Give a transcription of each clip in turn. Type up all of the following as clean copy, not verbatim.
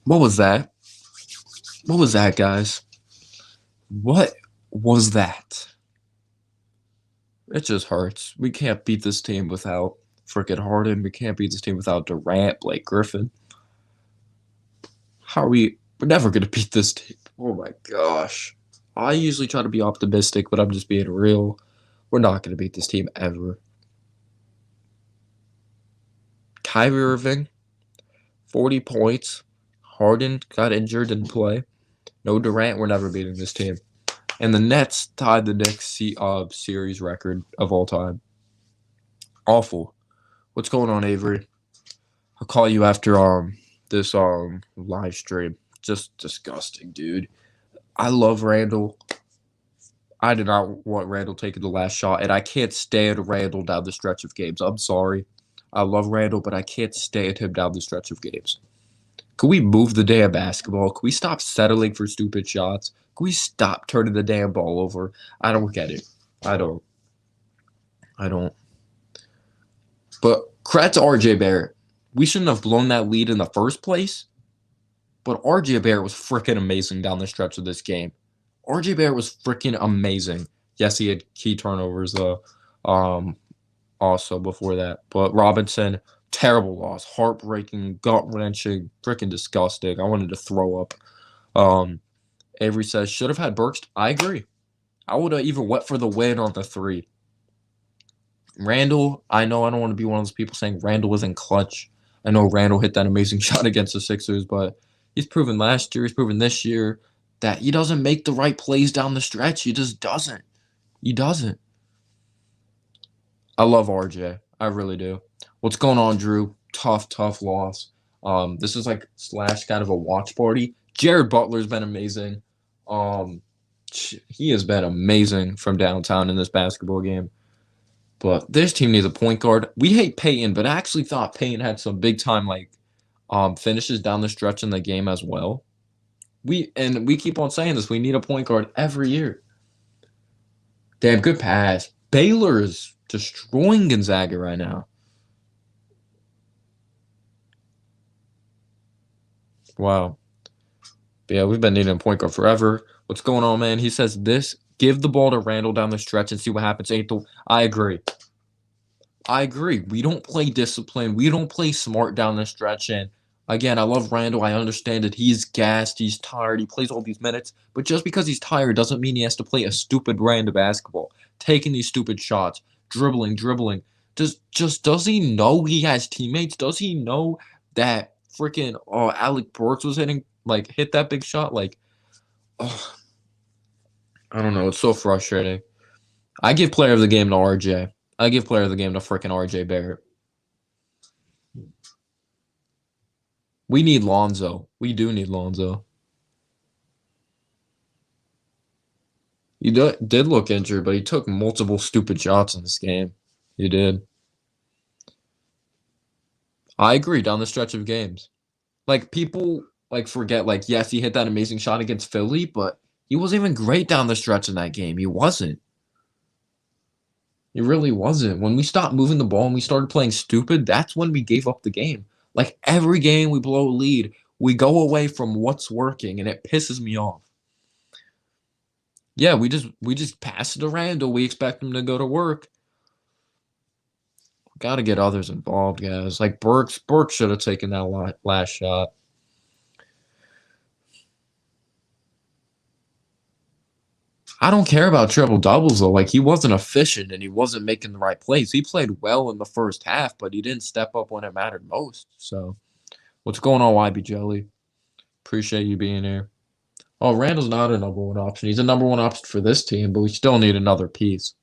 What was that? What was that, guys? What was that? It just hurts. We can't beat this team without freaking Harden. We can't beat this team without Durant, Blake Griffin. How are we? We're never gonna beat this team. Oh my gosh. I usually try to be optimistic, but I'm just being real. We're not gonna beat this team ever. Kyrie Irving, 40 points. Harden got injured, didn't play. No Durant. We're never beating this team. And the Nets tied the Knicks series record of all time. Awful. What's going on, Avery? I'll call you after this live stream. Just disgusting, dude. I love Randall. I did not want Randall taking the last shot, and I can't stand Randall down the stretch of games. I'm sorry. I love Randall, but I can't stand him down the stretch of games. Can we move the damn basketball? Can we stop settling for stupid shots? Can we stop turning the damn ball over? I don't get it. I don't. But credit to RJ Barrett. We shouldn't have blown that lead in the first place, but RJ Barrett was freaking amazing down the stretch of this game. RJ Barrett was freaking amazing. Yes, he had key turnovers also before that. But Robinson, terrible loss. Heartbreaking, gut-wrenching, freaking disgusting. I wanted to throw up. Avery says, should have had Burks. I agree. I would have even went for the win on the 3. Randall, I know I don't want to be one of those people saying Randall wasn't clutch. I know Randall hit that amazing shot against the Sixers, but he's proven last year, he's proven this year that he doesn't make the right plays down the stretch. He just doesn't. He doesn't. I love RJ. I really do. What's going on, Drew? Tough loss. This is like / kind of a watch party. Jared Butler's been amazing. He has been amazing from downtown in this basketball game. But this team needs a point guard. We hate Peyton, but I actually thought Peyton had some big time finishes down the stretch in the game as well. We keep on saying this. We need a point guard every year. Damn, good pass. Baylor is destroying Gonzaga right now. Wow. But yeah, we've been needing a point guard forever. What's going on, man? He says this. Give the ball to Randall down the stretch and see what happens. I agree. We don't play discipline. We don't play smart down the stretch. And again, I love Randall. I understand that he's gassed. He's tired. He plays all these minutes. But just because he's tired doesn't mean he has to play a stupid brand of basketball. Taking these stupid shots. Dribbling. Does he know he has teammates? Does he know that freaking Alec Burks was hit that big shot? I don't know. It's so frustrating. I give player of the game to RJ. I give player of the game to freaking RJ Barrett. We need Lonzo. We do need Lonzo. He did look injured, but he took multiple stupid shots in this game. He did. I agree down the stretch of games. People forget yes, he hit that amazing shot against Philly, but he wasn't even great down the stretch in that game. He wasn't. He really wasn't. When we stopped moving the ball and we started playing stupid, that's when we gave up the game. Every game we blow a lead, we go away from what's working, and it pisses me off. Yeah, we just pass it to Randall. We expect him to go to work. Got to get others involved, guys. Burks should have taken that last shot. I don't care about triple doubles though. He wasn't efficient and he wasn't making the right plays. He played well in the first half, but he didn't step up when it mattered most. So, what's going on, YB Jelly? Appreciate you being here. Oh, Randall's not a number one option. He's a number one option for this team, but we still need another piece.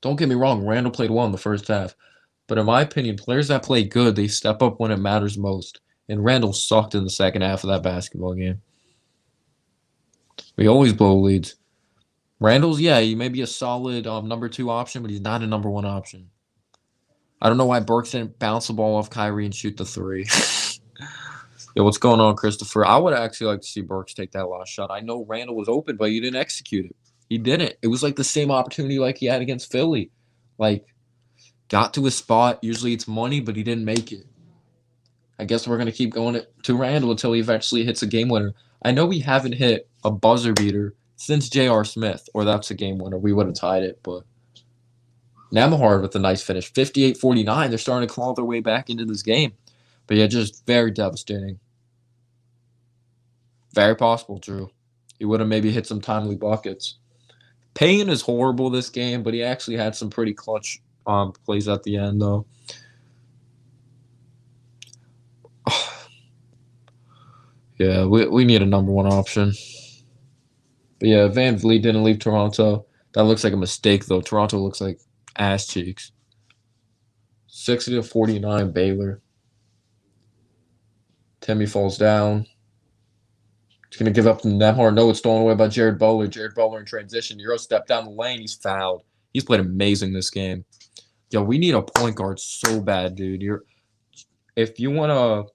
Don't get me wrong. Randall played well in the first half, but in my opinion, players that play good, they step up when it matters most. And Randall sucked in the second half of that basketball game. We always blow leads. Randall's, yeah, he may be a solid number 2 option, but he's not a number 1 option. I don't know why Burks didn't bounce the ball off Kyrie and shoot the 3. Yeah, what's going on, Christopher? I would actually like to see Burks take that last shot. I know Randall was open, but he didn't execute it. He didn't. It was the same opportunity he had against Philly. Got to his spot. Usually it's money, but he didn't make it. I guess we're going to keep going to Randall until he eventually hits a game winner. I know we haven't hit a buzzer beater since J.R. Smith, or that's a game winner. We would have tied it, but Nembhard with a nice finish. 58-49. They're starting to claw their way back into this game. But yeah, just very devastating. Very possible, Drew. He would have maybe hit some timely buckets. Payne is horrible this game, but he actually had some pretty clutch plays at the end, though. Yeah, we need a number one option. But yeah, Van Vliet didn't leave Toronto. That looks like a mistake, though. Toronto looks like ass cheeks. 60-49 Baylor. Timmy falls down. He's going to give up to Nembhard. No, it's stolen away by Jared Butler. Jared Butler in transition. Euro step down the lane. He's fouled. He's played amazing this game. Yo, we need a point guard so bad, dude. If you want to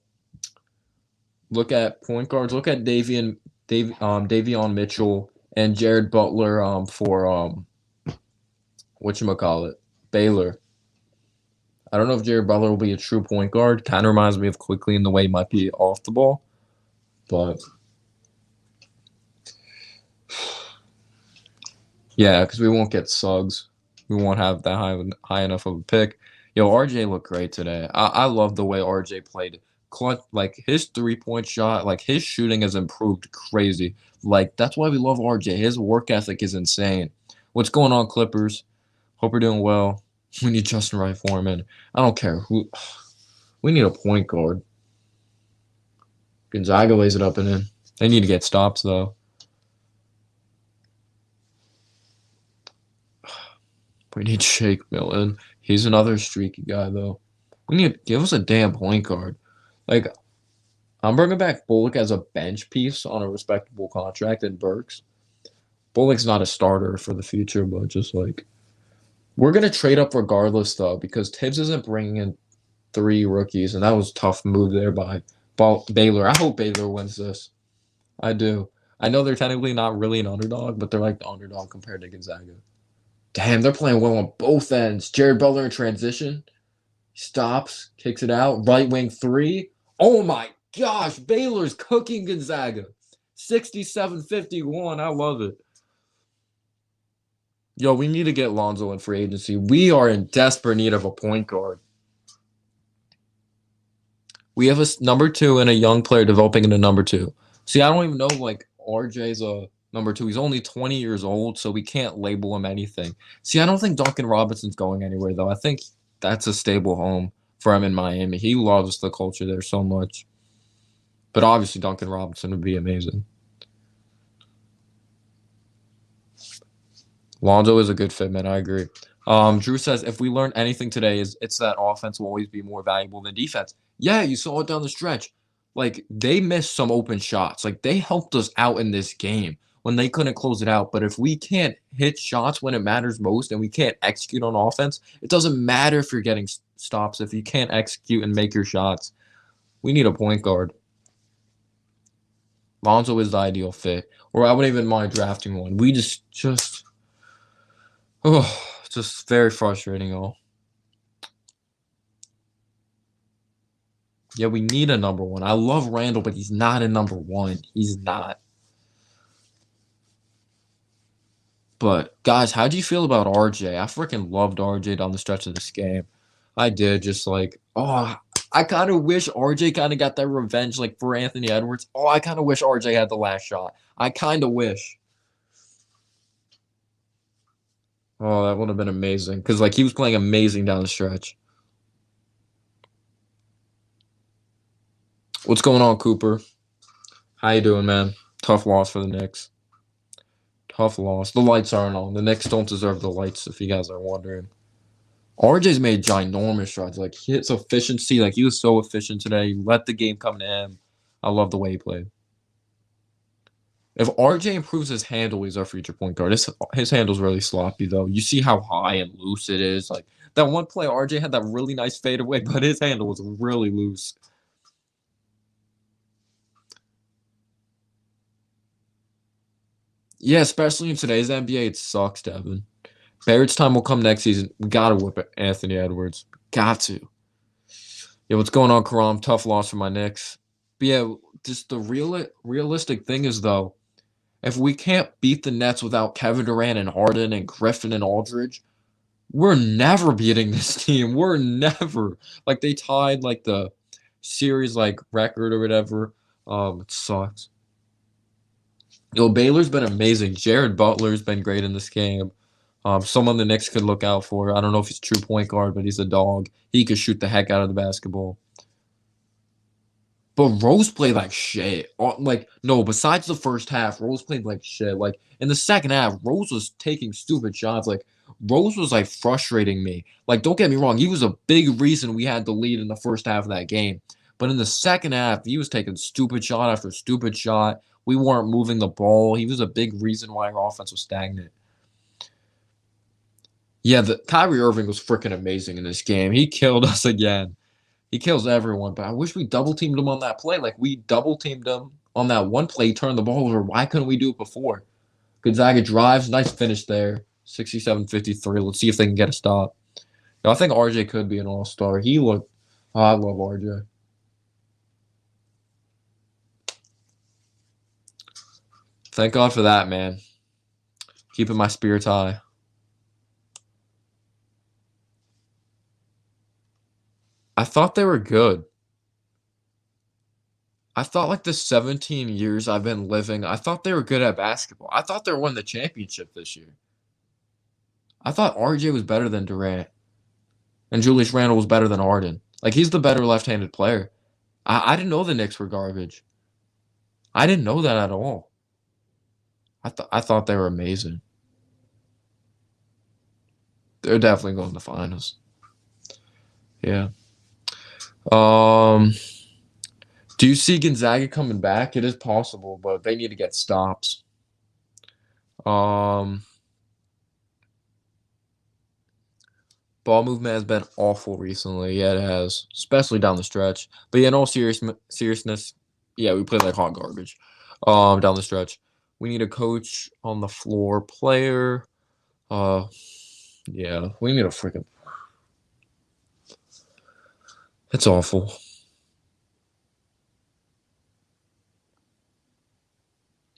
look at point guards, look at Davion Mitchell and Jared Butler for whatchamacallit, Baylor. I don't know if Jared Butler will be a true point guard. Kind of reminds me of Quickly in the way he might be off the ball. But yeah, because we won't get Suggs. We won't have that high enough of a pick. Yo, RJ looked great today. I love the way RJ played. Like his 3-point shot, like his shooting has improved crazy. Like that's why we love RJ. His work ethic is insane. What's going on, Clippers? Hope you're doing well. We need Justin Wright Foreman. I don't care who. We need a point guard. Gonzaga lays it up and in. They need to get stops though. We need Shake Milton. He's another streaky guy though. We need to give us a damn point guard. Like, I'm bringing back Bullock as a bench piece on a respectable contract in Burks. Bullock's not a starter for the future, but just like, we're going to trade up regardless, though, because Tibbs isn't bringing in 3 rookies, and that was a tough move there by Baylor. I hope Baylor wins this. I do. I know they're technically not really an underdog, but they're like the underdog compared to Gonzaga. Damn, they're playing well on both ends. Jared Butler in transition. Stops, kicks it out. Right wing 3. Oh my gosh, Baylor's cooking Gonzaga. 67-51. I love it. Yo, we need to get Lonzo in free agency. We are in desperate need of a point guard. We have a number 2 and a young player developing into number 2. See, I don't even know, like, RJ's a number 2. He's only 20 years old, so we can't label him anything. See, I don't think Duncan Robinson's going anywhere, though. I think that's a stable home for him in Miami. He loves the culture there so much. But obviously, Duncan Robinson would be amazing. Lonzo is a good fit, man. I agree. Drew says, if we learned anything today, it's that offense will always be more valuable than defense. Yeah, you saw it down the stretch. Like, they missed some open shots. Like, they helped us out in this game when they couldn't close it out. But if we can't hit shots when it matters most and we can't execute on offense, it doesn't matter if you're getting stops if you can't execute and make your shots. We need a point guard. Lonzo is the ideal fit. Or I wouldn't even mind drafting one. We just very frustrating all. Yeah, we need a number 1. I love Randall, but he's not a number 1. He's not. But, guys, how do you feel about RJ? I freaking loved RJ down the stretch of this game. I did, just like, I kind of wish RJ kind of got that revenge, like, for Anthony Edwards. I kind of wish RJ had the last shot. I kind of wish. Oh, that would have been amazing. Because, like, he was playing amazing down the stretch. What's going on, Cooper? How you doing, man? Tough loss for the Knicks. Tough loss. The lights aren't on. The Knicks don't deserve the lights, if you guys are wondering. RJ's made ginormous strides. Like, his efficiency, like, he was so efficient today. He let the game come to him. I love the way he played. If RJ improves his handle, he's our future point guard. His handle's really sloppy, though. You see how high and loose it is. Like, that one play, RJ had that really nice fadeaway, but his handle was really loose. Yeah, especially in today's NBA, it sucks, Devin. Barrett's time will come next season. We got to whip Anthony Edwards. Got to. Yeah, what's going on, Karam? Tough loss for my Knicks. But yeah, just the realistic thing is though, if we can't beat the Nets without Kevin Durant and Harden and Griffin and Aldridge, we're never beating this team. We're never like they tied like the series like record or whatever. It sucks. Baylor's been amazing. Jared Butler's been great in this game. Someone the Knicks could look out for. I don't know if he's a true point guard, but he's a dog. He could shoot the heck out of the basketball. But Rose played like shit. Like, no, besides the first half, Rose played like shit. Like, in the second half, Rose was taking stupid shots. Like, Rose was like frustrating me. Like, don't get me wrong, he was a big reason we had the lead in the first half of that game. But in the second half, he was taking stupid shot after stupid shot. We weren't moving the ball. He was a big reason why our offense was stagnant. Yeah, the Kyrie Irving was freaking amazing in this game. He killed us again. He kills everyone, but I wish we double teamed him on that play. Like we double teamed him on that one play, turned the ball over. Why couldn't we do it before? Gonzaga drives, nice finish there. 67-53. Let's see if they can get a stop. I think RJ could be an all-star. He looked I love RJ. Thank God for that, man. Keeping my spirits high. I thought they were good. I thought like the 17 years I've been living, I thought they were good at basketball. I thought they won the championship this year. I thought RJ was better than Durant, and Julius Randle was better than Harden. Like he's the better left-handed player. I didn't know the Knicks were garbage. I didn't know that at all. I thought they were amazing. They're definitely going to the finals. Yeah. Um. Do you see Gonzaga coming back? It is possible, but they need to get stops. Um. Ball movement has been awful recently. Yeah, it has, especially down the stretch. But yeah, in all seriousness, yeah, we played like hot garbage. Down the stretch, we need a coach on the floor, player. Uh, yeah, we need a freaking. It's awful.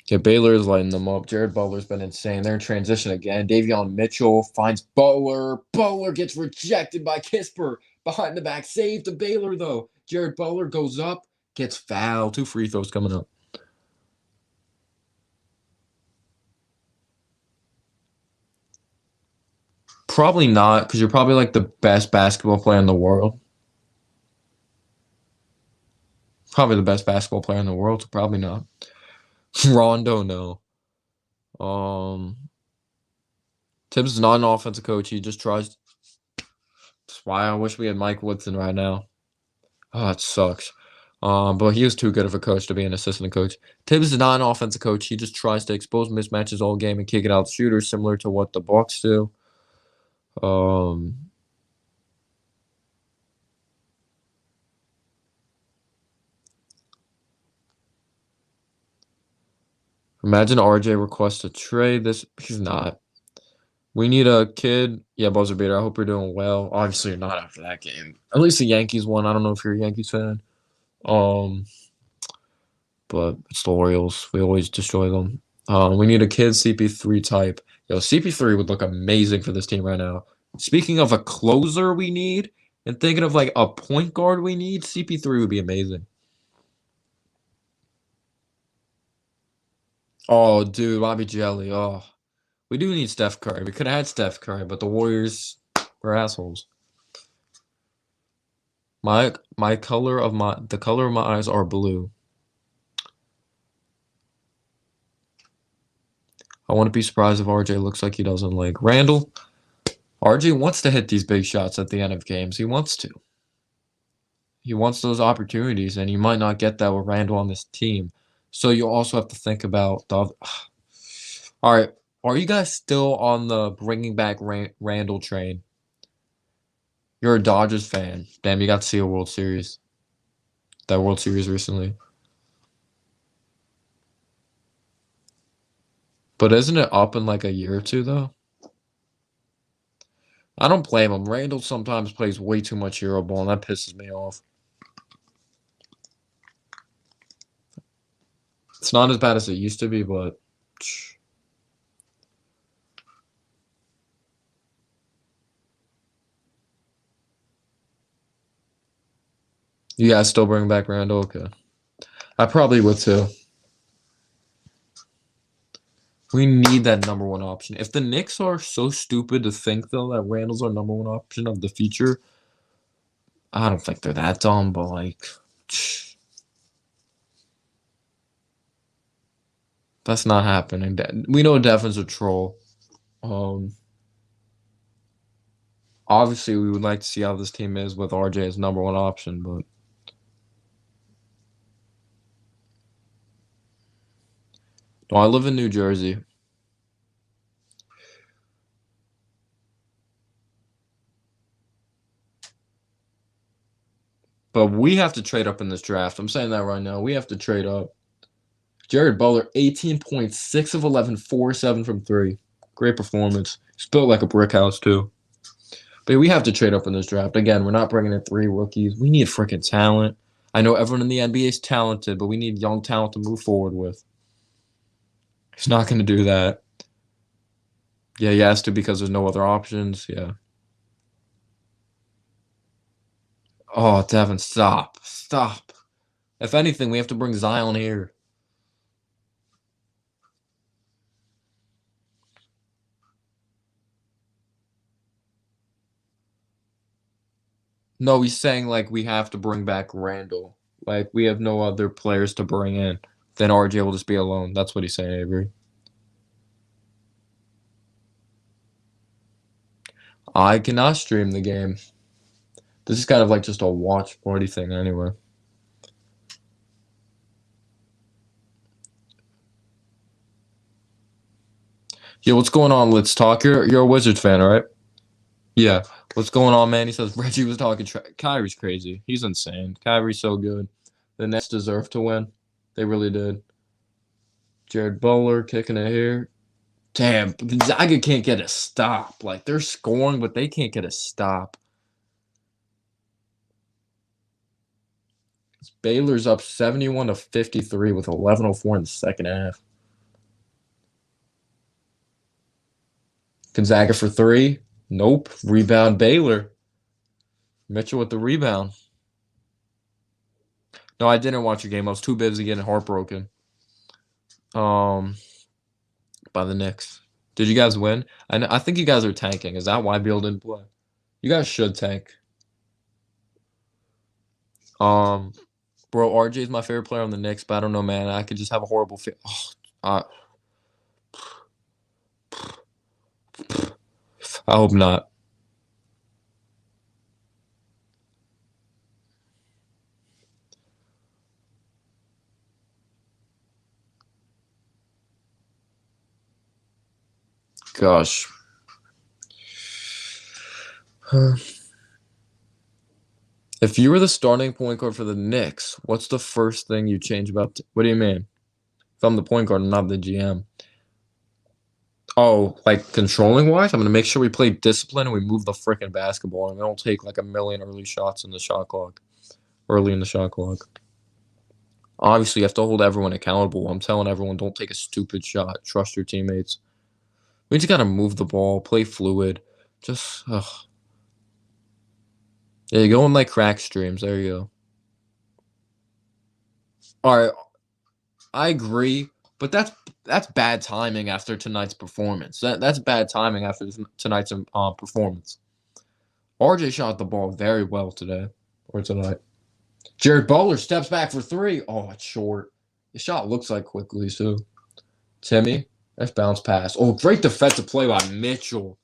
Yeah, Baylor is lighting them up. Jared Butler's been insane. They're in transition again. Davion Mitchell finds Butler. Butler gets rejected by Kisper. Behind the back save to Baylor, though. Jared Butler goes up, gets fouled. 2 free throws coming up. Probably not, because you're probably like the best basketball player in the world. Probably the best basketball player in the world, so probably not. Rondo, no. Um, Tibbs is not an offensive coach. He just tries. That's why I wish we had Mike Woodson right now. Oh, it sucks. But he is too good of a coach to be an assistant coach. Tibbs is not an offensive coach. He just tries to expose mismatches all game and kick it out to shooters, similar to what the Bucks do. Imagine RJ requests a trade. He's not. We need a kid. Yeah, buzzer beater. I hope you're doing well. Obviously, you're not after that game. At least the Yankees won. I don't know if you're a Yankees fan. Um, but it's the Orioles. We always destroy them. We need a kid CP3 type. Yo, CP3 would look amazing for this team right now. Speaking of a closer we need, and thinking of like a point guard we need, CP3 would be amazing. Oh, dude, Bobby Jelly. Oh, we do need Steph Curry. We could have had Steph Curry, but the Warriors were assholes. The color of my eyes are blue. I wouldn't be surprised if RJ looks like he doesn't like Randall. RJ wants to hit these big shots at the end of games. He wants to. He wants those opportunities, and you might not get that with Randall on this team. So you also have to think about the. All right, are you guys still on the bringing back Randall train? You're a Dodgers fan. Damn, you got to see a World Series. That World Series recently. But isn't it up in like a year or two, though? I don't blame him. Randall sometimes plays way too much Hero Ball, and that pisses me off. It's not as bad as it used to be, but you guys still bring back Randall? Okay. I probably would too. We need that number one option. If the Knicks are so stupid to think, though, that Randall's our number one option of the future, I don't think they're that dumb, but, like, that's not happening. We know Devin's a troll. Obviously, we would like to see how this team is with RJ as number one option, but no, I live in New Jersey. But we have to trade up in this draft. I'm saying that right now. We have to trade up. Jared Butler, 18.6 of 11, 4-7 from three. Great performance. He's built like a brick house, too. But we have to trade up in this draft. Again, we're not bringing in 3 rookies. We need freaking talent. I know everyone in the NBA is talented, but we need young talent to move forward with. He's not going to do that. Yeah, he has to because there's no other options. Yeah. Oh, Devin, stop. Stop. If anything, we have to bring Zion here. No, he's saying like we have to bring back Randall. Like we have no other players to bring in. Then RJ will just be alone. That's what he's saying, Avery. I cannot stream the game. This is kind of like just a watch party thing anyway. Yo, what's going on? Let's talk. You're a Wizards fan, right? Yeah. What's going on, man? He says Reggie was talking Kyrie's crazy. He's insane. Kyrie's so good. The Nets deserve to win. They really did. Jared Butler kicking it here. Damn, Gonzaga can't get a stop. Like, they're scoring, but they can't get a stop. Baylor's up 71-53 with 11:04 in the second half. Gonzaga for 3. Nope. Rebound Baylor. Mitchell with the rebound. No, I didn't watch the game. I was too busy getting heartbroken. By the Knicks. Did you guys win? I think you guys are tanking. Is that why Beal didn't play? You guys should tank. Bro, RJ is my favorite player on the Knicks, but I don't know, man. I could just have a horrible feel. I hope not. Gosh. If you were the starting point guard for the Knicks, what's the first thing you change about? What do you mean? If I'm the point guard, I'm not the GM. Oh, like controlling wise, I'm gonna make sure we play discipline and we move the freaking basketball and we don't take like a million early shots in the shot clock. Early in the shot clock. Obviously, you have to hold everyone accountable. I'm telling everyone, don't take a stupid shot. Trust your teammates. We just gotta move the ball, play fluid. Just, ugh. Yeah, you go in like crack streams. There you go. All right, I agree, but that's bad timing after tonight's performance. That's bad timing after tonight's performance. RJ shot the ball very well today or tonight. Jared Butler steps back for 3. Oh, it's short. The shot looks like quickly too. Timmy, that's bounce pass. Oh, great defensive play by Mitchell.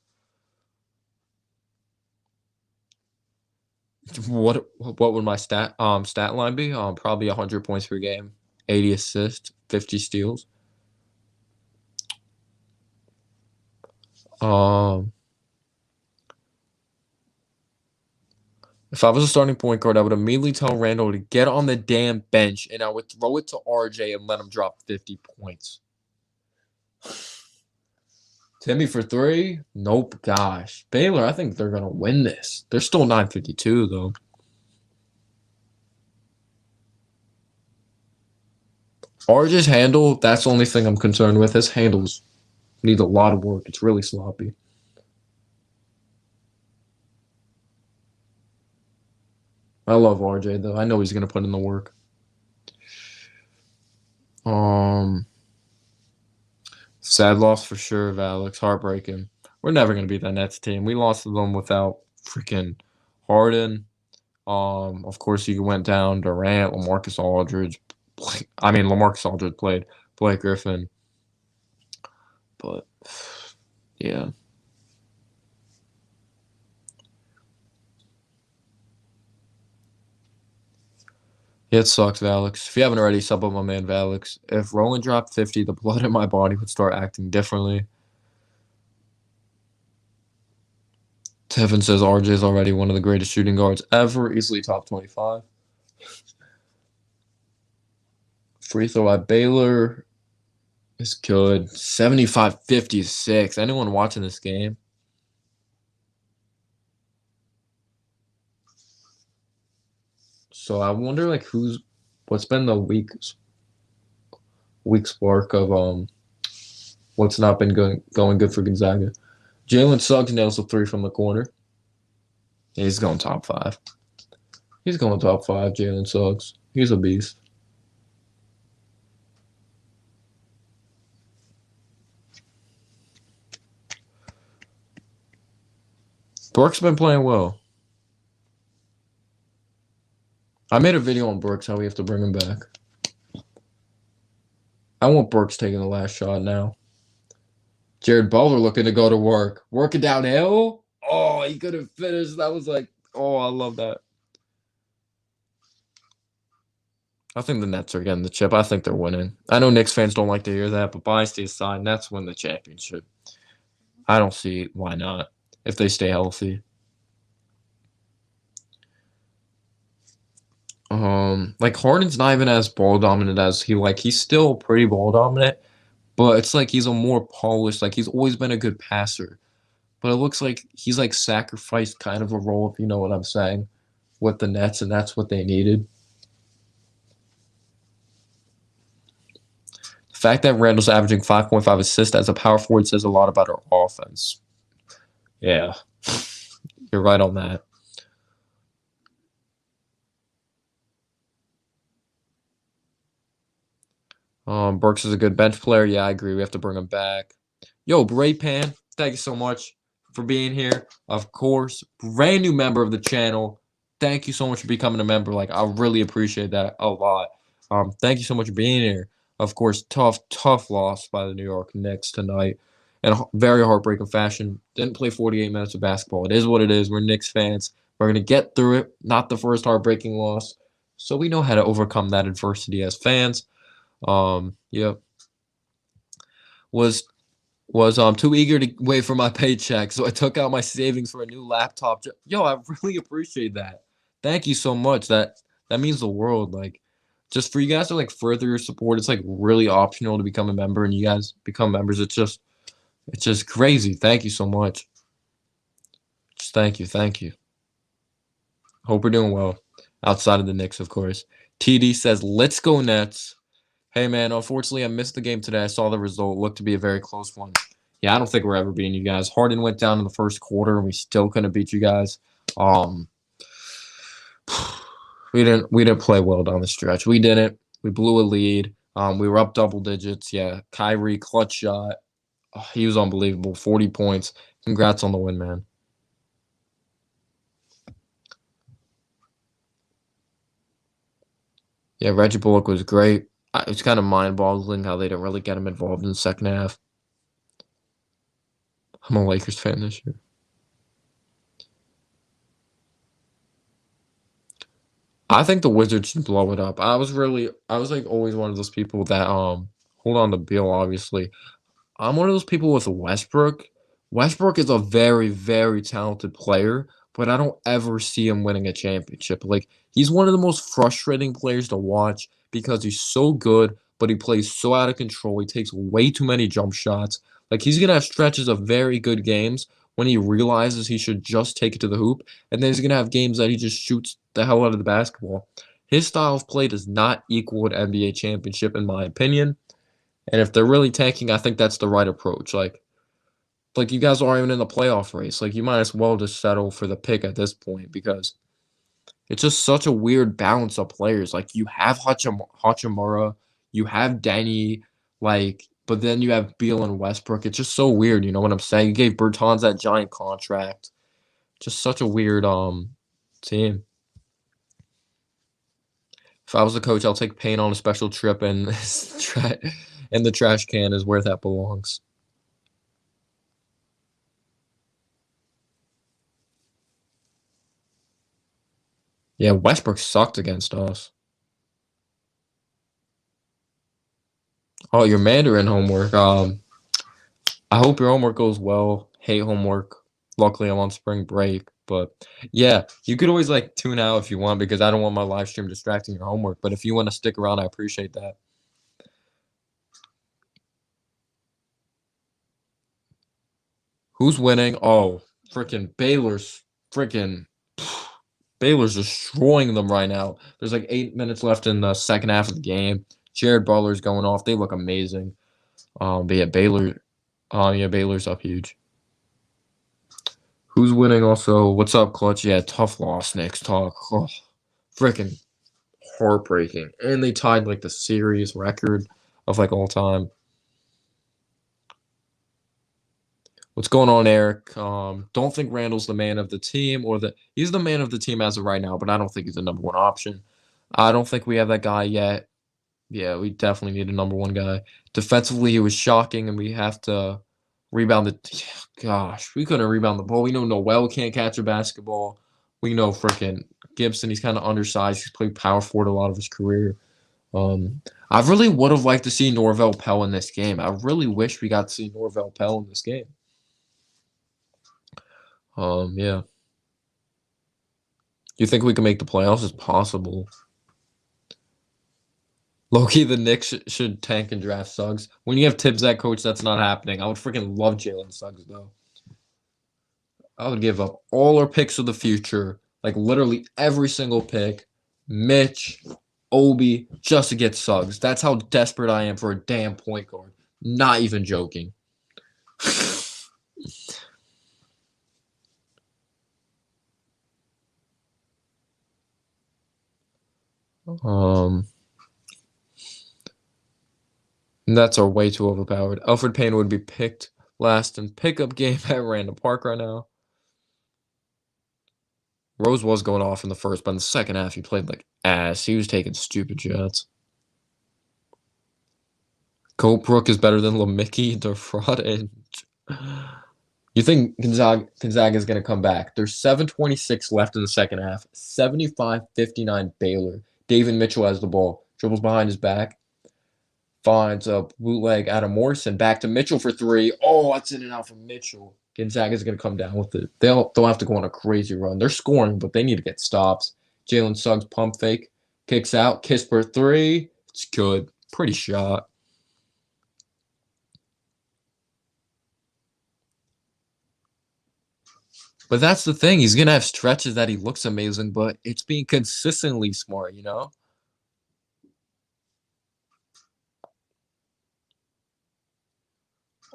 What would my stat line be? Probably 100 points per game, 80 assists, 50 steals. If I was a starting point guard, I would immediately tell Randall to get on the damn bench, and I would throw it to RJ and let him drop 50 points. Timmy for 3? Nope. Gosh. Baylor, I think they're going to win this. They're still 952, though. RJ's handle, that's the only thing I'm concerned with. His handles need a lot of work. It's really sloppy. I love RJ though. I know he's gonna put in the work. Um, Sad loss for sure of Alex. Heartbreaking. We're never gonna beat that Nets team. We lost to them without freaking Harden. Of course, he went down Durant, LaMarcus Aldridge. LaMarcus Aldridge played Blake Griffin, but yeah. It sucks, Valix. If you haven't already, sub up my man Valix. If Roland dropped 50, the blood in my body would start acting differently. Tevin says RJ is already one of the greatest shooting guards ever, easily top 25. Free throw at Baylor is good. 75-56. Anyone watching this game? So I wonder what's been the week spark of what's not been going good for Gonzaga. Jalen Suggs nails a three from the corner. He's going top five. He's going top five, Jalen Suggs. He's a beast. Burke's been playing well. I made a video on Burks, how we have to bring him back. I want Burks taking the last shot now. Jared Butler looking to go to work. Working downhill. Oh, he could have finished. That was oh, I love that. I think the Nets are getting the chip. I think they're winning. I know Knicks fans don't like to hear that, but bias to his side, Nets win the championship. I don't see why not if they stay healthy. Harden's not even as ball dominant as he's still pretty ball dominant, but it's he's a more polished, he's always been a good passer. But it looks like he's sacrificed kind of a role, if you know what I'm saying, with the Nets, and that's what they needed. The fact that Randall's averaging 5.5 assists as a power forward says a lot about our offense. Yeah, you're right on that. Burks is a good bench player. Yeah, I agree. We have to bring him back. Yo, Bray Pan, thank you so much for being here. Of course, brand new member of the channel. Thank you so much for becoming a member. I really appreciate that a lot. Thank you so much for being here. Of course, tough loss by the New York Knicks tonight in a very heartbreaking fashion. Didn't play 48 minutes of basketball. It is what it is. We're Knicks fans. We're going to get through it. Not the first heartbreaking loss. So we know how to overcome that adversity as fans. Yep. Was too eager to wait for my paycheck, so I took out my savings for a new laptop. Yo, I really appreciate that. Thank you so much. That means the world. Just for you guys to further your support, it's really optional to become a member, and you guys become members. It's just crazy. Thank you so much. Just thank you. Hope we're doing well. Outside of the Knicks, of course. TD says, "Let's go Nets." Hey, man, unfortunately, I missed the game today. I saw the result. It looked to be a very close one. Yeah, I don't think we're ever beating you guys. Harden went down in the first quarter, and we still couldn't beat you guys. We didn't play well down the stretch. We didn't. We blew a lead. We were up double digits. Yeah, Kyrie, clutch shot. Oh, he was unbelievable. 40 points. Congrats on the win, man. Yeah, Reggie Bullock was great. It's kind of mind-boggling how they didn't really get him involved in the second half. I'm a Lakers fan this year. I think the Wizards should blow it up. I was always one of those people that hold on to Beal, obviously. I'm one of those people with Westbrook. Westbrook is a very, very talented player, but I don't ever see him winning a championship. He's one of the most frustrating players to watch because he's so good, but he plays so out of control. He takes way too many jump shots. He's gonna have stretches of very good games when he realizes he should just take it to the hoop, and then he's gonna have games that he just shoots the hell out of the basketball. His style of play does not equal an NBA championship, in my opinion. And if they're really tanking, I think that's the right approach. Like you guys aren't even in the playoff race. Like you might as well just settle for the pick at this point because it's just such a weird balance of players. Like you have Hachimura, you have Denny, but then you have Beal and Westbrook. It's just so weird. You know what I'm saying? You gave Bertans that giant contract. Just such a weird team. If I was the coach, I'll take Payne on a special trip, and and the trash can is where that belongs. Yeah, Westbrook sucked against us. Oh, your Mandarin homework. I hope your homework goes well. Hate homework. Luckily, I'm on spring break. But yeah, you could always tune out if you want because I don't want my live stream distracting your homework. But if you want to stick around, I appreciate that. Who's winning? Oh, freaking Baylor's destroying them right now. There's 8 minutes left in the second half of the game. Jared Butler's going off. They look amazing. But yeah, Baylor's up huge. Who's winning also? What's up, Clutch? Yeah, tough loss, Knicks talk. Oh, freaking heartbreaking. And they tied the series record of all time. What's going on, Eric? Don't think Randall's the man of the team he's the man of the team as of right now, but I don't think he's the number one option. I don't think we have that guy yet. Yeah, we definitely need a number one guy. Defensively, he was shocking, and we have to rebound the. Gosh, we couldn't rebound the ball. We know Noel can't catch a basketball. We know freaking Gibson. He's kind of undersized. He's played power forward a lot of his career. I really would have liked to see Norvell Pell in this game. I really wish we got to see Norvell Pell in this game. Yeah. You think we can make the playoffs? It's possible. Low-key, the Knicks should tank and draft Suggs. When you have Tibbs at coach, that's not happening. I would freaking love Jalen Suggs, though. I would give up all our picks of the future, literally every single pick, Mitch, Obi, just to get Suggs. That's how desperate I am for a damn point guard. Not even joking. That's our way too overpowered. Alfred Payne would be picked last in pickup game at Random Park right now. Rose was going off in the first, but in the second half, he played like ass. He was taking stupid shots. Colebrook is better than Lamicki, Defraud, and you think Gonzaga is going to come back. There's 7:26 left in the second half. 75-59 Baylor. David Mitchell has the ball. Dribbles behind his back. Finds a bootleg out of Morrison. Back to Mitchell for three. Oh, that's in and out from Mitchell. Gonzaga's going to come down with it. They'll have to go on a crazy run. They're scoring, but they need to get stops. Jalen Suggs pump fake. Kicks out. Kispert three. It's good. Pretty shot. But that's the thing. He's going to have stretches that he looks amazing, but it's being consistently smart, you know?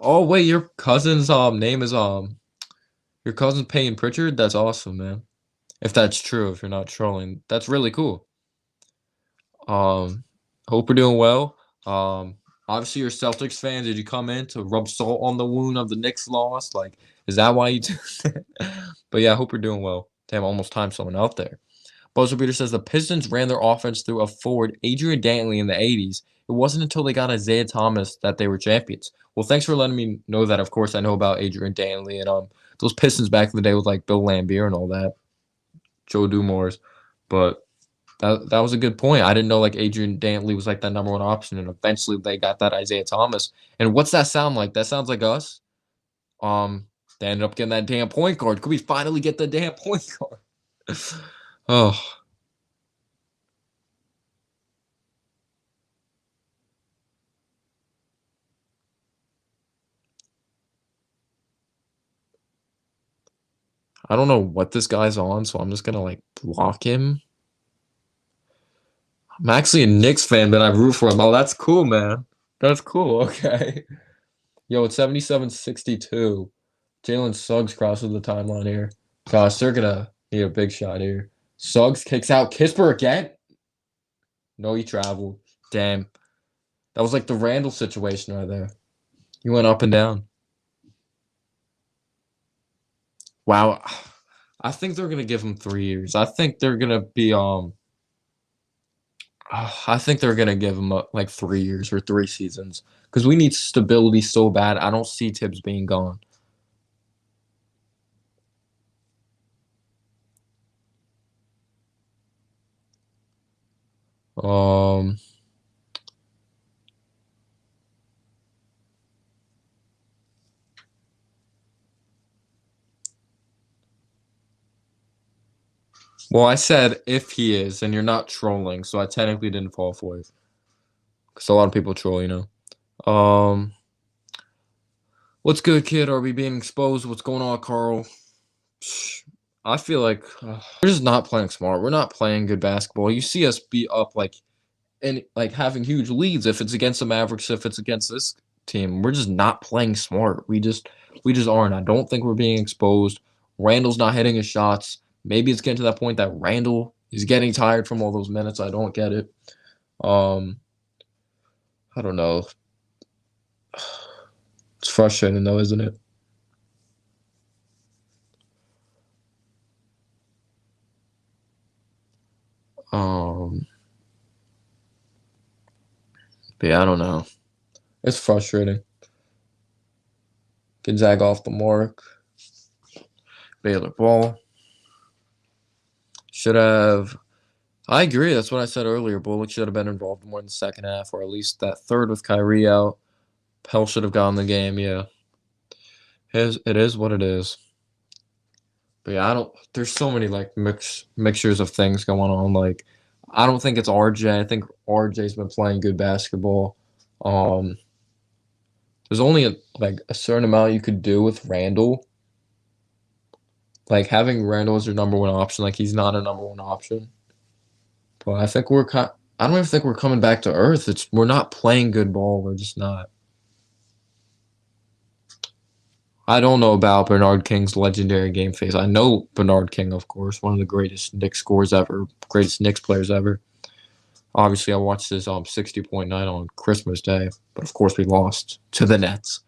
Oh, wait, your cousin's name is your cousin's Payne Pritchard? That's awesome, man. If that's true, if you're not trolling. That's really cool. Hope we're doing well. Obviously you're a Celtics fan. Did you come in to rub salt on the wound of the Knicks loss? Is that why you do that? But yeah, I hope we're doing well. Damn, almost timed someone out there. Buzzer Beater says the Pistons ran their offense through a forward, Adrian Dantley, in the 80s. It wasn't until they got Isaiah Thomas that they were champions. Well, thanks for letting me know that. Of course, I know about Adrian Dantley and those Pistons back in the day with Bill Laimbeer and all that, Joe Dumars. But that was a good point. I didn't know Adrian Dantley was that number one option, and eventually they got that Isaiah Thomas. And what's that sound like? That sounds like us. They ended up getting that damn point guard. Could we finally get the damn point guard? Oh. I don't know what this guy's on, so I'm just gonna block him. I'm actually a Knicks fan, but I root for him. Oh, that's cool, man. That's cool. Okay. Yo, it's 77-62. Jalen Suggs crosses the timeline here. Gosh, they're gonna need a big shot here. Suggs kicks out Kisper again. No, he traveled. Damn. That was like the Randall situation right there. He went up and down. Wow. I think they're gonna give him 3 years. I think they're gonna be I think they're gonna give him like 3 years or 3 seasons because we need stability so bad. I don't see Tibbs being gone. Um, well, I said if he is, and you're not trolling, so I technically didn't fall for it. Because a lot of people troll, you know. What's good, kid? Are we being exposed? What's going on, Carl? I feel like we're just not playing smart. We're not playing good basketball. You see us be up like and like having huge leads if it's against the Mavericks, if it's against this team. We're just not playing smart. We just aren't. I don't think we're being exposed. Randall's not hitting his shots. Maybe it's getting to that point that Randall is getting tired from all those minutes. I don't get it. Um, I don't know. It's frustrating though, isn't it? Um, but yeah, I don't know. It's frustrating. Gonzaga off the mark. Baylor ball. Should have. I agree. That's what I said earlier. Bullock should have been involved more in the second half, or at least that third with Kyrie out. Pell should have gotten the game. Yeah, it is what it is. But yeah, I don't. There's so many like mixtures of things going on. Like, I don't think it's RJ. I think RJ's been playing good basketball. Um, there's only like a certain amount you could do with Randall. Like having Randall as your number one option. Like he's not a number one option. But I think I don't even think we're coming back to earth. We're not playing good ball. We're just not. I don't know about Bernard King's legendary game face. I know Bernard King, of course, one of the greatest Knicks scorers ever, greatest Knicks players ever. Obviously, I watched his 60-point night on Christmas Day, but of course we lost to the Nets.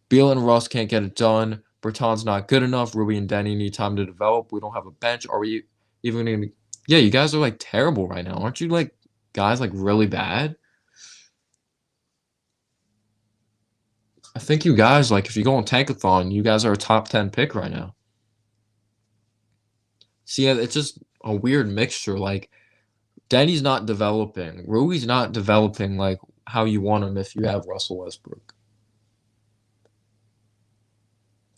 Beal and Russ can't get it done. Berton's not good enough. Ruby and Denny need time to develop. We don't have a bench. Are we even going to? Yeah, you guys are like terrible right now. Aren't you like guys like really bad? I think you guys like if you go on Tankathon, you guys are a top 10 pick right now. See, it's just a weird mixture. Like Denny's not developing. Ruby's not developing like how you want him if you have Russell Westbrook.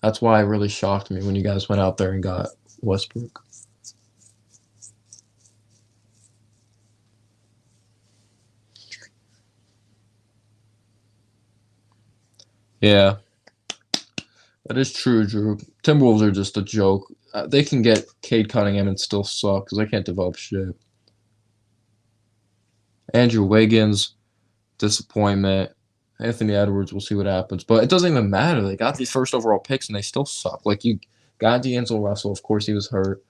That's why it really shocked me when you guys went out there and got Westbrook. Yeah, that is true, Drew. Timberwolves are just a joke. They can get Cade Cunningham and still suck because they can't develop shit. Andrew Wiggins, disappointment. Anthony Edwards, we'll see what happens. But it doesn't even matter. They got these first overall picks and they still suck. Like you got D'Angelo Russell, of course he was hurt.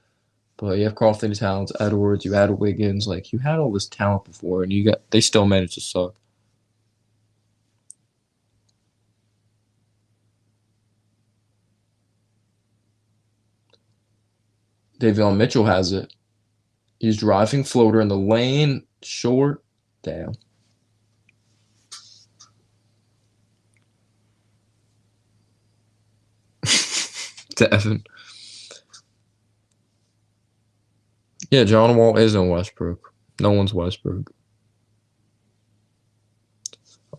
But you have Carlton Towns, Edwards, you had Wiggins, like you had all this talent before and they still managed to suck. Davion Mitchell has it. He's driving floater in the lane, short. Damn. Devin. Yeah, John Wall is in Westbrook. No one's Westbrook.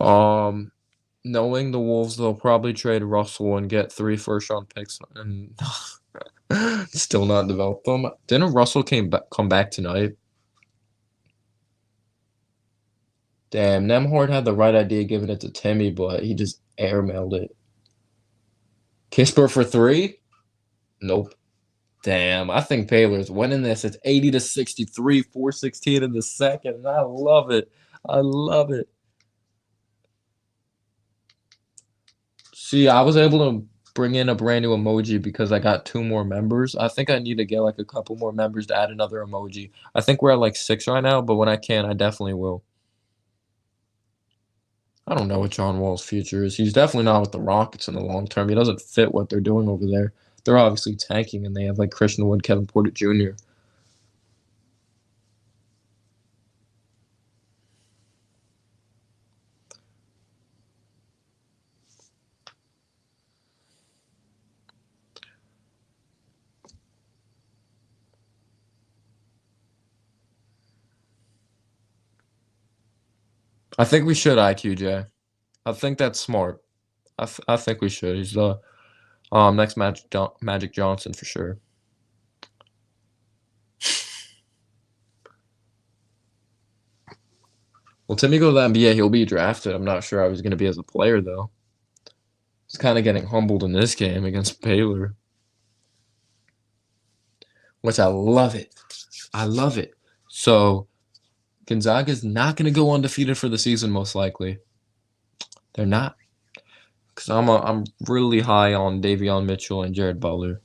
Um, Knowing the Wolves, they'll probably trade Russell and get 3 first-round picks and still not develop them. Didn't Russell come back tonight? Damn, Nemhard had the right idea giving it to Timmy, but he just airmailed it. Kisper for 3? Nope. Damn, I think Baylor's winning this. It's 80-63, 4:16 in the second, and I love it. I love it. See, I was able to bring in a brand new emoji because I got 2 more members. I think I need to get like a couple more members to add another emoji. I think we're at like 6 right now, but when I can, I definitely will. I don't know what John Wall's future is. He's definitely not with the Rockets in the long term. He doesn't fit what they're doing over there. They're obviously tanking, and they have like Christian Wood, Kevin Porter Jr. I think we should IQJ. I think that's smart. I think we should. He's the next Magic Johnson for sure. Well, Timmy go to the NBA, he'll be drafted. I'm not sure how he's going to be as a player though. He's kind of getting humbled in this game against Baylor, which I love it. I love it. So Gonzaga's not going to go undefeated for the season, most likely. They're not, because I'm really high on Davion Mitchell and Jared Butler.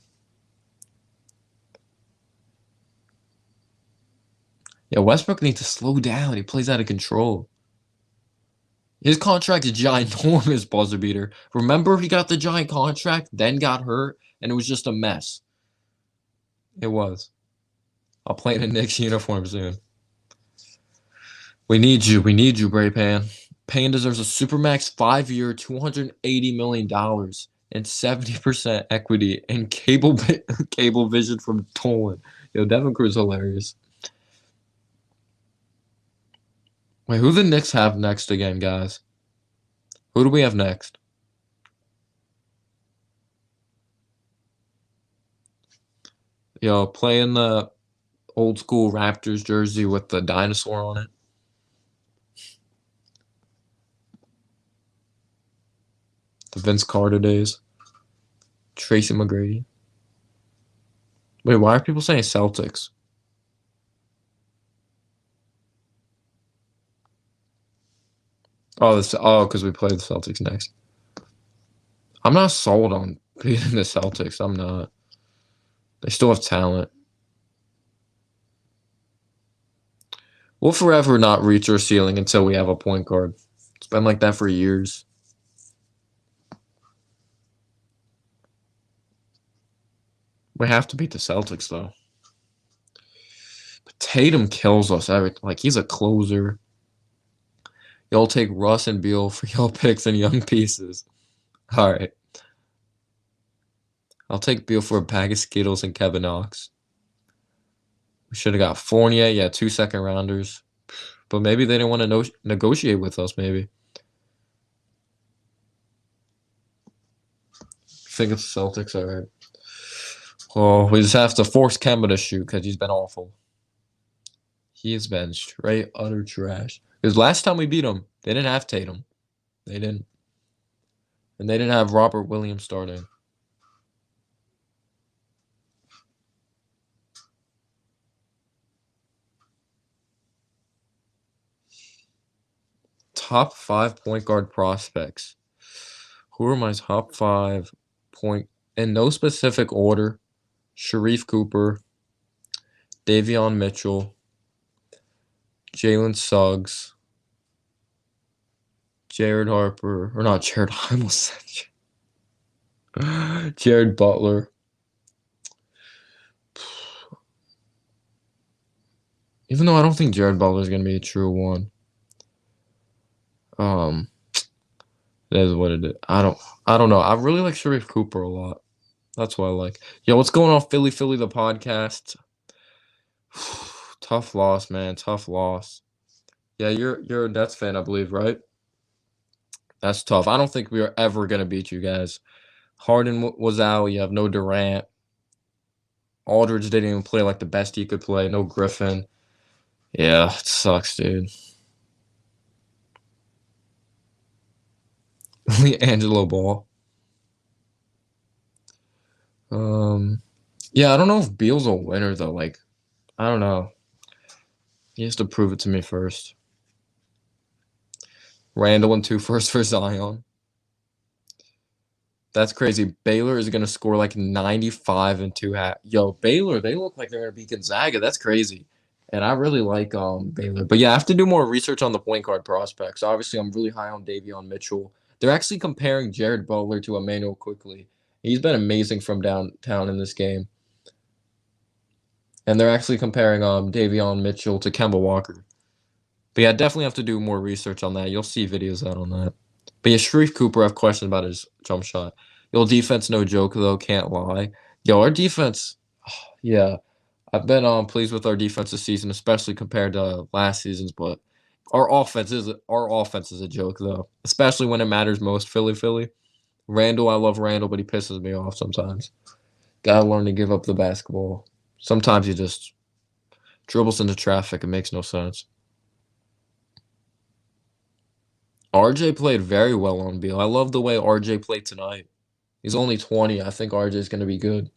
Yeah, Westbrook needs to slow down. He plays out of control. His contract is ginormous, buzzer beater. Remember, he got the giant contract, then got hurt, and it was just a mess. It was. I'll play in a Knicks uniform soon. We need you. We need you, Bray Pan. Payne deserves a Supermax 5-year, $280 million and 70% equity and cable vision from Tolan. Yo, Devin Cruz hilarious. Wait, who the Knicks have next again, guys? Who do we have next? Yo, playing the old school Raptors jersey with the dinosaur on it. The Vince Carter days. Tracy McGrady. Wait, why are people saying Celtics? Because we play the Celtics next. I'm not sold on beating the Celtics. I'm not. They still have talent. We'll forever not reach our ceiling until we have a point guard. It's been like that for years. We have to beat the Celtics, though. But Tatum kills us. Like, he's a closer. Y'all take Russ and Beal for y'all picks and young pieces. All right. I'll take Beal for a bag of Skittles and Kevin Knox. We should have got Fournier. Yeah, 2 second-rounders. But maybe they didn't want to negotiate with us, maybe. I think it's the Celtics, all right. Well, we just have to force Kemba to shoot because he's been awful. He has been straight, utter trash. Because last time we beat them, they didn't have Tatum. They didn't. And they didn't have Robert Williams starting. Top 5 point guard prospects. Who are my top 5 point... In no specific order. Sharif Cooper. Davion Mitchell. Jalen Suggs. Jared Harper. Or not Jared. I almost said Jared Butler. Even though I don't think Jared Butler is going to be a true one. That is what it is. I don't know. I really like Sharif Cooper a lot. That's what I like. Yo, what's going on, Philly the podcast? Tough loss, man. Tough loss. Yeah, you're a Nets fan, I believe, right? That's tough. I don't think we are ever gonna beat you guys. Harden was out. You have no Durant. Aldridge didn't even play like the best he could play. No Griffin. Yeah, it sucks, dude. Angelo Ball. Yeah, I don't know if Beal's a winner though. Like, I don't know. He has to prove it to me first. Randall and 2 firsts for Zion. That's crazy. Baylor is gonna score like 95 and 2 half. Yo, Baylor, they look like they're gonna beat Gonzaga. That's crazy. And I really like Baylor. But yeah, I have to do more research on the point guard prospects. Obviously, I'm really high on Davion Mitchell. They're actually comparing Jared Butler to Emmanuel Quickly. He's been amazing from downtown in this game. And they're actually comparing Davion Mitchell to Kemba Walker. But yeah, definitely have to do more research on that. You'll see videos out on that. But yeah, Sharif Cooper, I have questions about his jump shot. Yo, defense, no joke though. Can't lie. Yo, our defense, yeah, I've been pleased with our defense this season, especially compared to last season's. But our offense is a joke though, especially when it matters most. Philly. Randall, I love Randall, but he pisses me off sometimes. Gotta learn to give up the basketball. Sometimes he just dribbles into traffic. It makes no sense. RJ played very well on Beal. I love the way RJ played tonight. He's only 20. I think RJ's going to be good.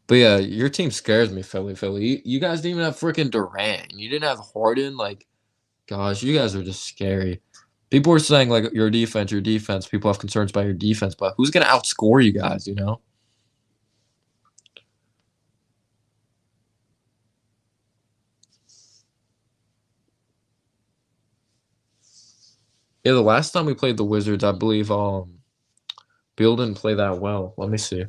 But yeah, your team scares me, Philly. You guys didn't even have freaking Durant. You didn't have Harden. Like, gosh, you guys are just scary. People are saying, like, your defense. People have concerns about your defense, but who's going to outscore you guys, you know? Yeah, the last time we played the Wizards, I believe Beal didn't play that well. Let me see.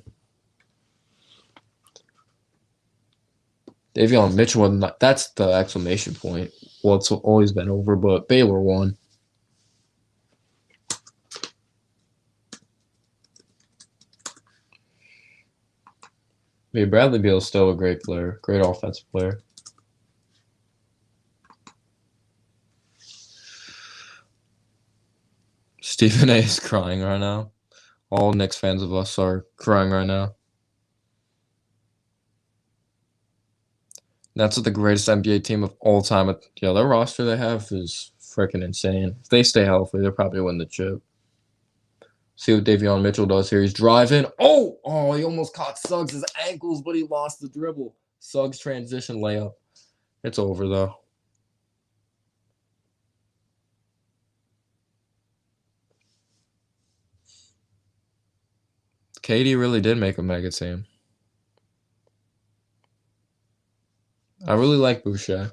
Davion Mitchell wasn't. That's the exclamation point. Well, it's always been over, but Baylor won. I mean, Bradley Beal is still a great player, great offensive player. Stephen A is crying right now. All Knicks fans of us are crying right now. That's the greatest NBA team of all time. Yeah, their roster they have is freaking insane. If they stay healthy, they'll probably win the chip. See what Davion Mitchell does here. He's driving. Oh, he almost caught Suggs' ankles, but he lost the dribble. Suggs transition layup. It's over though. KD really did make a mega team. I really like Boucher.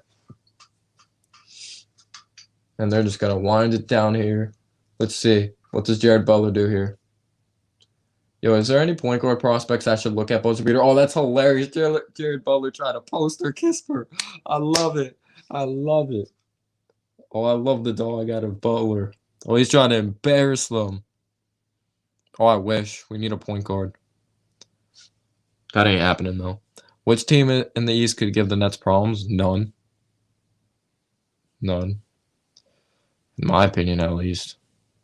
And they're just going to wind it down here. Let's see. What does Jared Butler do here? Yo, is there any point guard prospects I should look at? Buzzer beater. Oh, that's hilarious. Jared Butler trying to poster kiss her. I love it. I love it. Oh, I love the dog out of Butler. Oh, he's trying to embarrass them. Oh, I wish. We need a point guard. That ain't happening, though. Which team in the East could give the Nets problems? None. None. In my opinion, at least.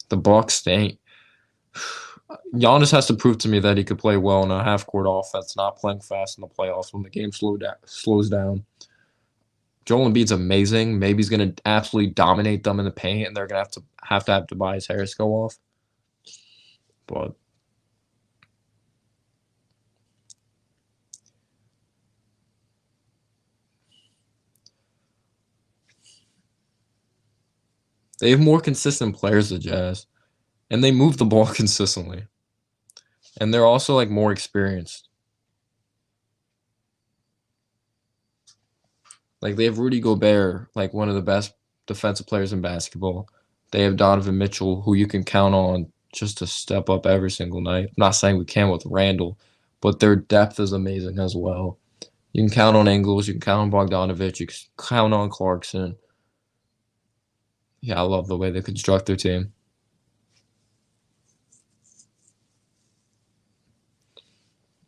The Bucks, they ain't. Giannis has to prove to me that he could play well in a half-court offense, not playing fast in the playoffs when the game slows down. Joel Embiid's amazing. Maybe he's going to absolutely dominate them in the paint, and they're going to have Tobias Harris go off. But they have more consistent players, the Jazz, and they move the ball consistently. And they're also like more experienced. Like they have Rudy Gobert, like one of the best defensive players in basketball. They have Donovan Mitchell, who you can count on just to step up every single night. I'm not saying we can with Randall, but their depth is amazing as well. You can count on Ingles, you can count on Bogdanovich, you can count on Clarkson. Yeah, I love the way they construct their team.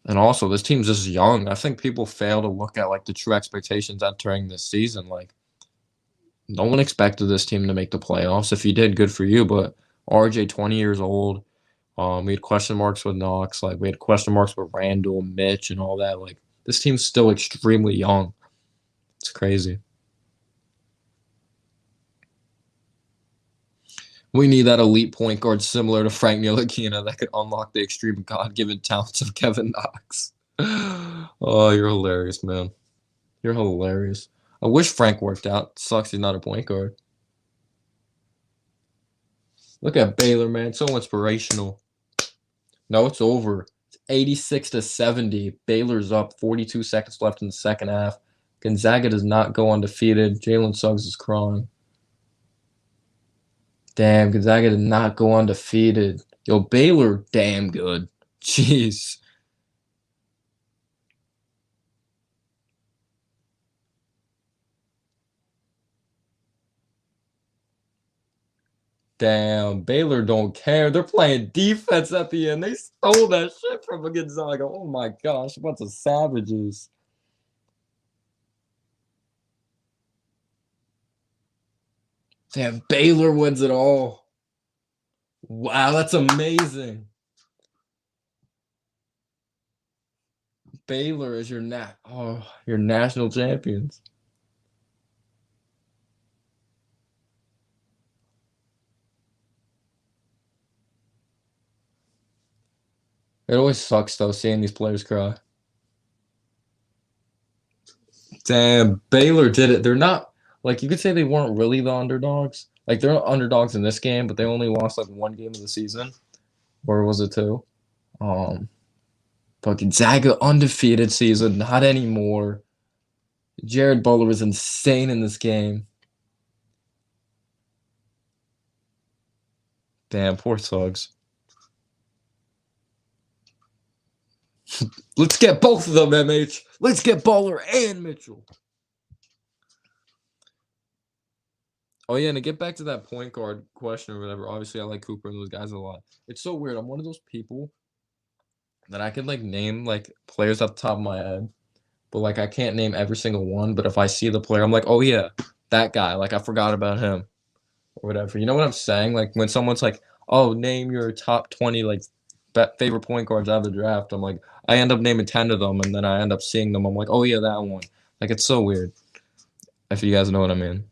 And also, this team's just young. I think people fail to look at like the true expectations entering this season. Like, no one expected this team to make the playoffs. If you did, good for you. But RJ, 20 years old. We had question marks with Knox. Like, we had question marks with Randall, Mitch, and all that. Like, this team's still extremely young. It's crazy. We need that elite point guard similar to Frank Ntilikina that could unlock the extreme God-given talents of Kevin Knox. Oh, you're hilarious, man. You're hilarious. I wish Frank worked out. Sucks he's not a point guard. Look at Baylor, man. So inspirational. No, it's over. It's 86-70. Baylor's up. 42 seconds left in the second half. Gonzaga does not go undefeated. Jalen Suggs is crying. Damn, Gonzaga did not go undefeated. Yo, Baylor, damn good. Jeez. Damn, Baylor don't care. They're playing defense at the end. They stole that shit from Gonzaga. Oh my gosh, a bunch of savages. Damn, Baylor wins it all. Wow, that's amazing. Baylor is your national champions. It always sucks though seeing these players cry. Damn, Baylor did it. They're not like you could say they weren't really the underdogs. Like they're underdogs in this game, but they only lost like one game of the season. Or was it two? Um, but Gonzaga undefeated season, not anymore. Jared Butler was insane in this game. Damn, poor Suggs. Let's get both of them, MH. Let's get Butler and Mitchell. Oh, yeah, and to get back to that point guard question or whatever, obviously I like Cooper and those guys a lot. It's so weird. I'm one of those people that I could, like, name, like, players off the top of my head, but, like, I can't name every single one. But if I see the player, I'm like, oh, yeah, that guy. Like, I forgot about him or whatever. You know what I'm saying? Like, when someone's like, oh, name your top 20, like, favorite point guards out of the draft, I'm like, I end up naming 10 of them, and then I end up seeing them. I'm like, oh, yeah, that one. Like, it's so weird, if you guys know what I mean.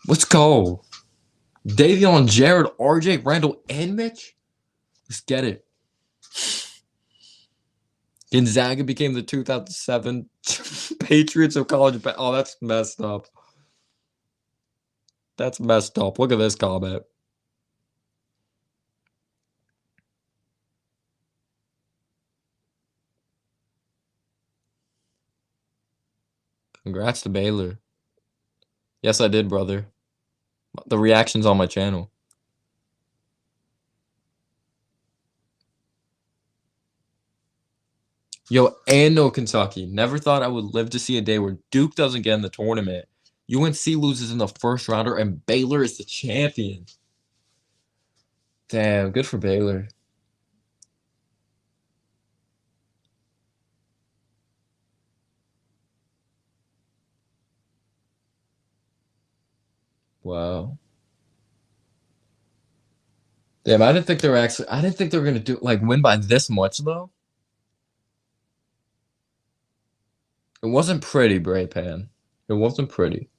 Let's go. Davion, Jared, RJ, Randall, and Mitch? Let's get it. Gonzaga became the 2007 Patriots of college. Oh, that's messed up. That's messed up. Look at this comment. Congrats to Baylor. Yes, I did, brother. The reaction's on my channel. Yo, and no Kentucky. Never thought I would live to see a day where Duke doesn't get in the tournament. UNC loses in the first rounder, and Baylor is the champion. Damn, good for Baylor. Wow. Damn, I didn't think they were actually. I didn't think they were gonna do like win by this much though. It wasn't pretty, Bray Pan. It wasn't pretty.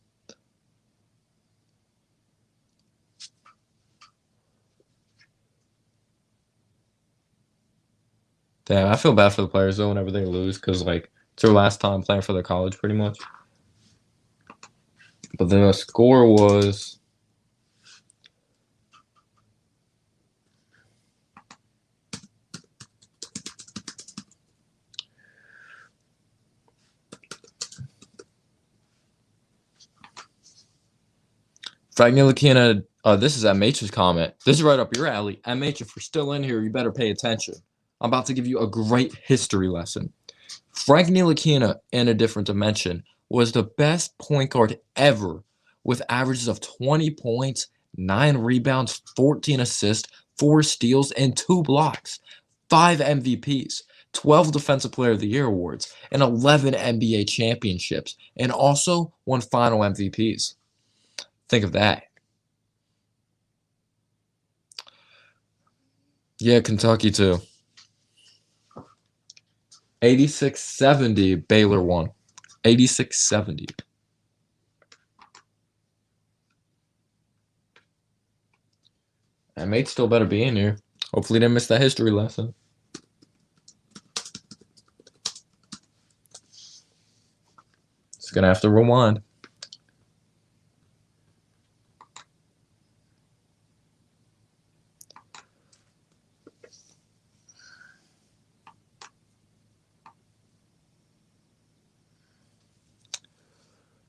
Damn, I feel bad for the players though whenever they lose because like it's their last time playing for their college pretty much. But the score was Fragnilicina. This is MH's comment. This is right up your alley. MH, if you're still in here, you better pay attention. I'm about to give you a great history lesson. Frank Ntilikina, in a different dimension, was the best point guard ever with averages of 20 points, 9 rebounds, 14 assists, 4 steals, and 2 blocks, 5 MVPs, 12 Defensive Player of the Year awards, and 11 NBA championships, and also 1 final MVPs. Think of that. Yeah, Kentucky too. 86-70, Baylor won. 86-70. That mate still better be in here. Hopefully, didn't miss that history lesson. It's going to have to rewind.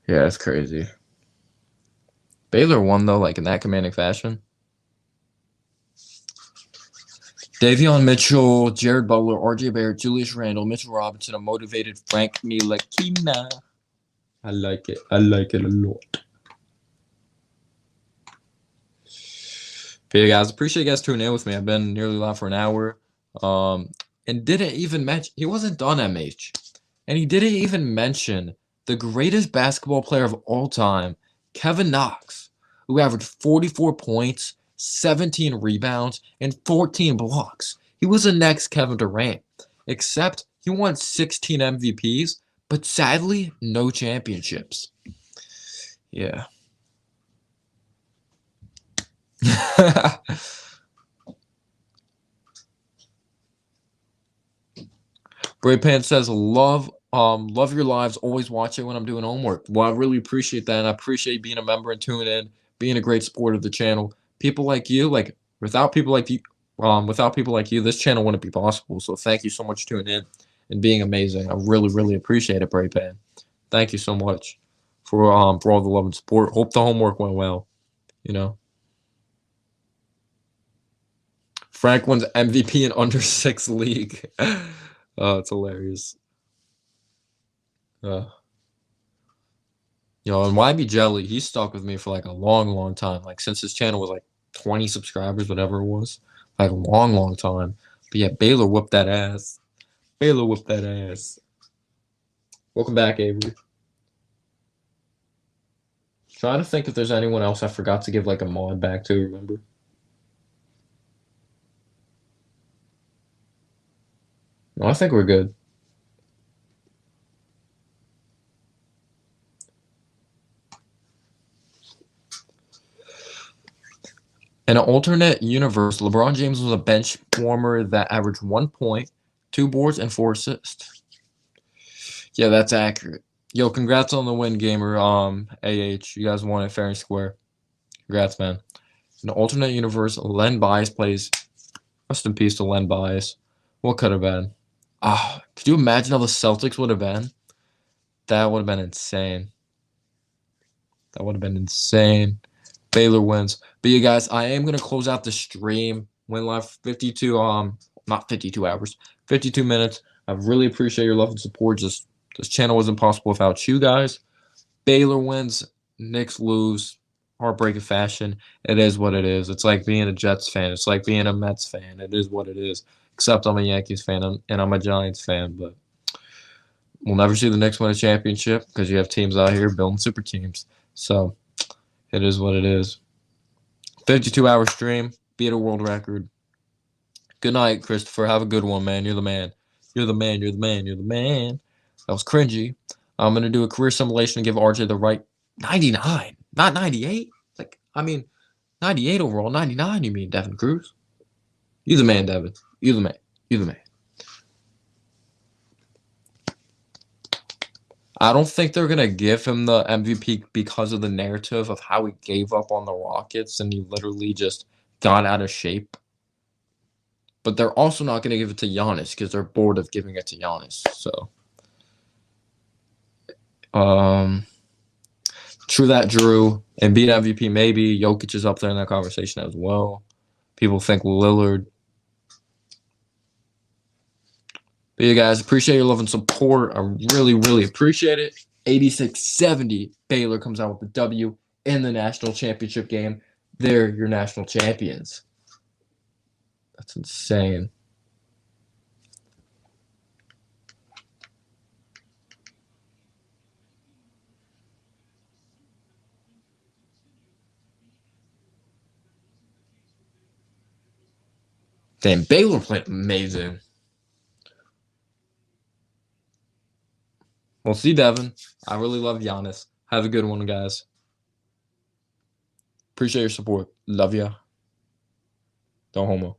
Yeah, it's crazy. Baylor won, though, like in that commanding fashion. Davion Mitchell, Jared Butler, RJ Barrett, Julius Randle, Mitchell Robinson, a motivated Frank Ntilikina. I like it. I like it a lot. But yeah, guys, appreciate you guys tuning in with me. I've been nearly live for an hour. And didn't even mention, he wasn't done, MH. And he didn't even mention the greatest basketball player of all time, Kevin Knox, who averaged 44 points, 17 rebounds, and 14 blocks. He was the next Kevin Durant, except he won 16 MVPs, but sadly, no championships. Yeah. Brave Pan says, love your lives, always watch it when I'm doing homework. Well, I really appreciate that, and I appreciate being a member and tuning in, being a great supporter of the channel. People like you, like without people like you, this channel wouldn't be possible. So thank you so much for tuning in and being amazing. I really, really appreciate it, Brave Pan. Thank you so much for all the love and support. Hope the homework went well. You know. Frank wins MVP in under 6 league. Oh, it's hilarious. And YB Jelly, he stuck with me for like a long, long time. Like since his channel was like 20 subscribers, whatever it was. Like a long, long time. But yeah, Baylor whooped that ass. Baylor whooped that ass. Welcome back, Avery. Trying to think if there's anyone else I forgot to give like a mod back to, remember? No, I think we're good. In an alternate universe, LeBron James was a bench warmer that averaged 1 point, 2 boards, and 4 assists. Yeah, that's accurate. Yo, congrats on the win, gamer. AH, you guys won it fair and square. Congrats, man. In an alternate universe, Len Bias plays. Rest in peace to Len Bias. What could have been? Could you imagine how the Celtics would have been? That would have been insane. That would have been insane. Baylor wins. But you guys, I am gonna close out the stream. Went live 52 not 52 hours, 52 minutes. I really appreciate your love and support. This channel wasn't possible without you guys. Baylor wins, Knicks lose, heartbreaking fashion. It is what it is. It's like being a Jets fan. It's like being a Mets fan. It is what it is. Except I'm a Yankees fan and I'm a Giants fan, but we'll never see the Knicks win a championship because you have teams out here building super teams. So it is what it is. 52-hour stream. Beat a world record. Good night, Christopher. Have a good one, man. You're the man. You're the man. You're the man. You're the man. That was cringy. I'm going to do a career simulation and give RJ the right 99, not 98. Like, I mean, 98 overall. 99, you mean, Devin Cruz? You the man, Devin. You the man. You the man. I don't think they're going to give him the MVP because of the narrative of how he gave up on the Rockets and he literally just got out of shape. But they're also not going to give it to Giannis because they're bored of giving it to Giannis. So, true that, Drew. And beat MVP, maybe. Jokic is up there in that conversation as well. People think Lillard. But you guys, appreciate your love and support. I really, really appreciate it. 86-70. Baylor comes out with the W in the national championship game. They're your national champions. That's insane. Damn, Baylor played amazing. Well, see, Devin. I really love Giannis. Have a good one, guys. Appreciate your support. Love ya. Don't homo.